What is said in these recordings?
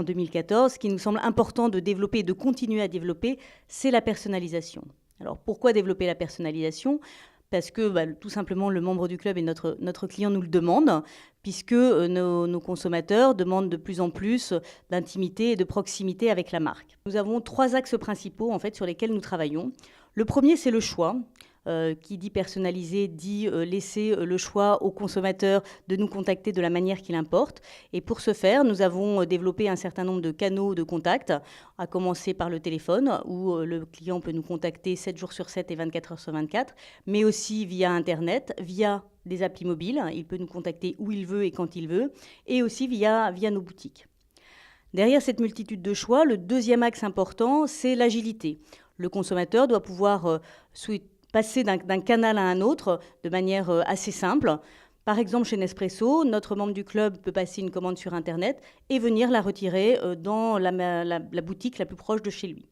en 2014, ce qui nous semble important de développer et de continuer à développer, c'est la personnalisation. Alors pourquoi développer la personnalisation ? Parce que tout simplement le membre du club et notre client nous le demandent, puisque nos consommateurs demandent de plus en plus d'intimité et de proximité avec la marque. Nous avons 3 axes principaux en fait, sur lesquels nous travaillons. Le premier, c'est le choix. Qui dit personnaliser, dit laisser le choix au consommateur de nous contacter de la manière qu'il importe. Et pour ce faire, nous avons développé un certain nombre de canaux de contact, à commencer par le téléphone, où le client peut nous contacter 7 jours sur 7 et 24 heures sur 24, mais aussi via Internet, via des applis mobiles. Il peut nous contacter où il veut et quand il veut, et aussi via nos boutiques. Derrière cette multitude de choix, le deuxième axe important, c'est l'agilité. Le consommateur doit pouvoir passer d'un canal à un autre de manière assez simple. Par exemple, chez Nespresso, notre membre du club peut passer une commande sur Internet et venir la retirer dans la boutique la plus proche de chez lui.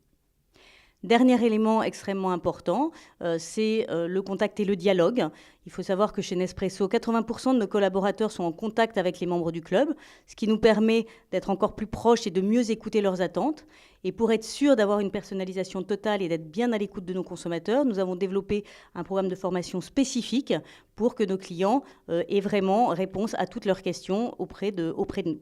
Dernier élément extrêmement important, c'est le contact et le dialogue. Il faut savoir que chez Nespresso, 80% de nos collaborateurs sont en contact avec les membres du club, ce qui nous permet d'être encore plus proches et de mieux écouter leurs attentes. Et pour être sûr d'avoir une personnalisation totale et d'être bien à l'écoute de nos consommateurs, nous avons développé un programme de formation spécifique pour que nos clients aient vraiment réponse à toutes leurs questions auprès de nous.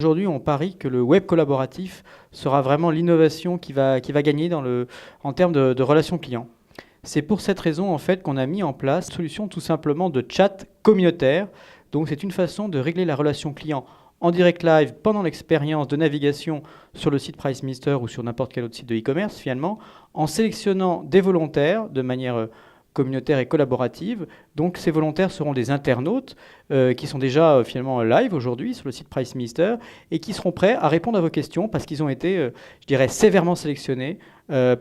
Aujourd'hui, on parie que le web collaboratif sera vraiment l'innovation qui va gagner en termes de relations clients. C'est pour cette raison en fait, qu'on a mis en place une solution tout simplement de chat communautaire. Donc c'est une façon de régler la relation client en direct live pendant l'expérience de navigation sur le site PriceMeister ou sur n'importe quel autre site de e-commerce finalement, en sélectionnant des volontaires de manière communautaire et collaborative. Donc ces volontaires seront des internautes qui sont déjà finalement live aujourd'hui sur le site PriceMeister et qui seront prêts à répondre à vos questions parce qu'ils ont été, je dirais, sévèrement sélectionnés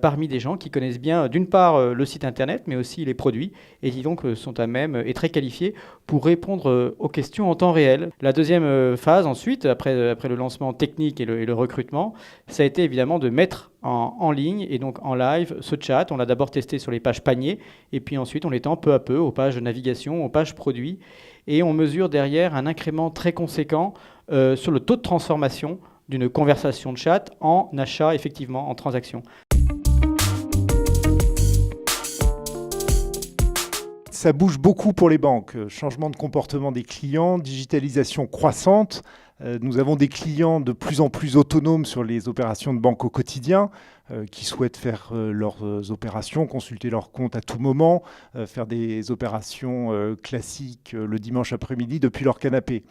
parmi des gens qui connaissent bien d'une part le site internet mais aussi les produits et qui donc sont à même et très qualifiés pour répondre aux questions en temps réel. La deuxième phase ensuite, après le lancement technique et le recrutement, ça a été évidemment de mettre en ligne et donc en live ce chat. On l'a d'abord testé sur les pages paniers et puis ensuite on l'étend peu à peu aux pages de navigation, aux pages produits et on mesure derrière un incrément très conséquent sur le taux de transformation d'une conversation de chat en achat, effectivement, en transaction. Ça bouge beaucoup pour les banques. Changement de comportement des clients, digitalisation croissante. Nous avons des clients de plus en plus autonomes sur les opérations de banque au quotidien, qui souhaitent faire leurs opérations, consulter leurs comptes à tout moment, faire des opérations classiques le dimanche après-midi depuis leur canapé.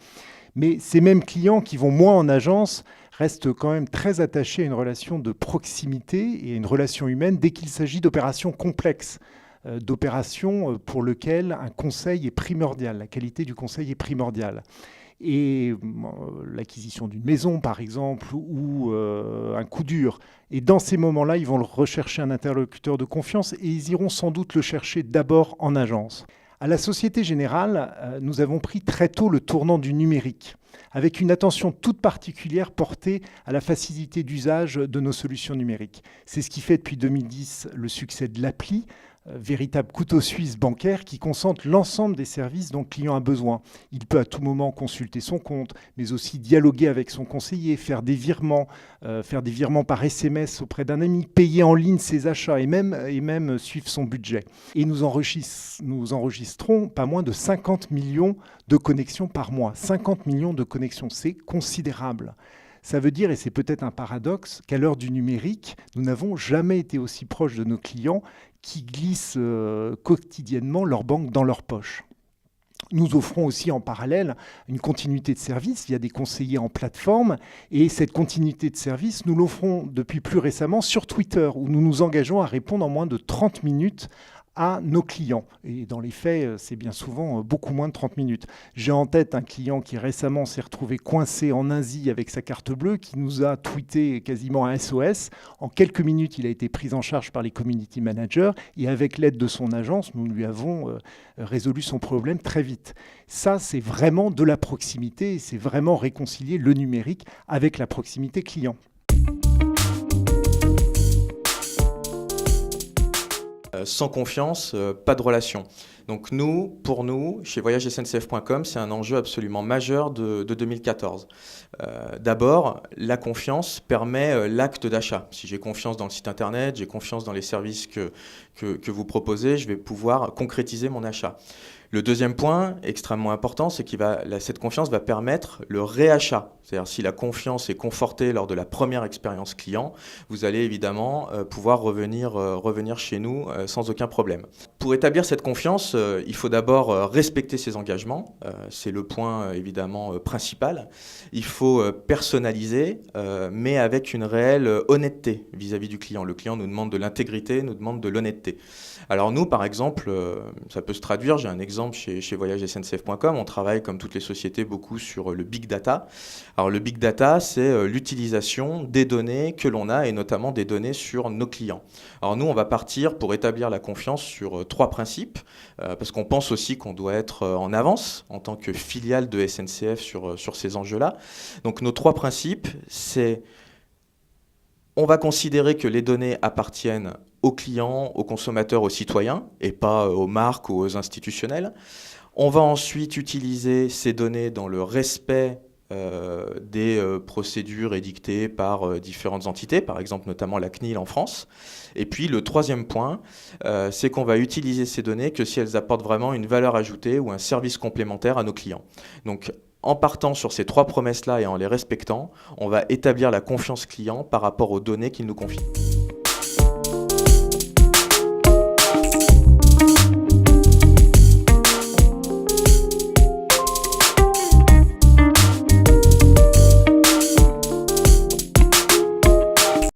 Mais ces mêmes clients qui vont moins en agence restent quand même très attachés à une relation de proximité et à une relation humaine dès qu'il s'agit d'opérations complexes, d'opérations pour lesquelles un conseil est primordial, la qualité du conseil est primordiale. Et l'acquisition d'une maison, par exemple, ou un coup dur. Et dans ces moments-là, ils vont rechercher un interlocuteur de confiance et ils iront sans doute le chercher d'abord en agence. À la Société Générale, nous avons pris très tôt le tournant du numérique, avec une attention toute particulière portée à la facilité d'usage de nos solutions numériques. C'est ce qui fait depuis 2010 le succès de l'appli, véritable couteau suisse bancaire qui concentre l'ensemble des services dont le client a besoin. Il peut à tout moment consulter son compte, mais aussi dialoguer avec son conseiller, faire des virements par SMS auprès d'un ami, payer en ligne ses achats et même suivre son budget. Et nous enregistrons pas moins de 50 millions de connexions par mois. 50 millions de connexions, c'est considérable. Ça veut dire, et c'est peut-être un paradoxe, qu'à l'heure du numérique, nous n'avons jamais été aussi proches de nos clients qui glissent quotidiennement leur banque dans leur poche. Nous offrons aussi en parallèle une continuité de service via des conseillers en plateforme. Et cette continuité de service, nous l'offrons depuis plus récemment sur Twitter, où nous nous engageons à répondre en moins de 30 minutes à nos clients. Et dans les faits, c'est bien souvent beaucoup moins de 30 minutes. J'ai en tête un client qui récemment s'est retrouvé coincé en Asie avec sa carte bleue, qui nous a tweeté quasiment un SOS. En quelques minutes, il a été pris en charge par les community managers et avec l'aide de son agence, nous lui avons résolu son problème très vite. Ça, c'est vraiment de la proximité et c'est vraiment réconcilier le numérique avec la proximité client. Sans confiance, pas de relation. Donc pour nous, chez voyagesncf.com, c'est un enjeu absolument majeur de 2014. D'abord, la confiance permet l'acte d'achat. Si j'ai confiance dans le site internet, j'ai confiance dans les services que vous proposez, je vais pouvoir concrétiser mon achat. Le deuxième point, extrêmement important, c'est que cette confiance va permettre le réachat. C'est-à-dire si la confiance est confortée lors de la première expérience client, vous allez évidemment pouvoir revenir chez nous sans aucun problème. Pour établir cette confiance, il faut d'abord respecter ses engagements. C'est le point évidemment principal. Il faut personnaliser, mais avec une réelle honnêteté vis-à-vis du client. Le client nous demande de l'intégrité, nous demande de l'honnêteté. Alors nous, par exemple, ça peut se traduire, j'ai un exemple chez voyagesncf.com, on travaille comme toutes les sociétés beaucoup sur le big data. Alors le big data, c'est l'utilisation des données que l'on a et notamment des données sur nos clients. Alors nous, on va partir pour établir la confiance sur 3 principes, parce qu'on pense aussi qu'on doit être en avance en tant que filiale de SNCF sur ces enjeux-là. Donc nos 3 principes, c'est on va considérer que les données appartiennent aux clients, aux consommateurs, aux citoyens, et pas aux marques ou aux institutionnels. On va ensuite utiliser ces données dans le respect des procédures édictées par différentes entités, par exemple notamment la CNIL en France. Et puis le 3e point, c'est qu'on va utiliser ces données que si elles apportent vraiment une valeur ajoutée ou un service complémentaire à nos clients. Donc en partant sur ces 3 promesses-là et en les respectant, on va établir la confiance client par rapport aux données qu'il nous confie.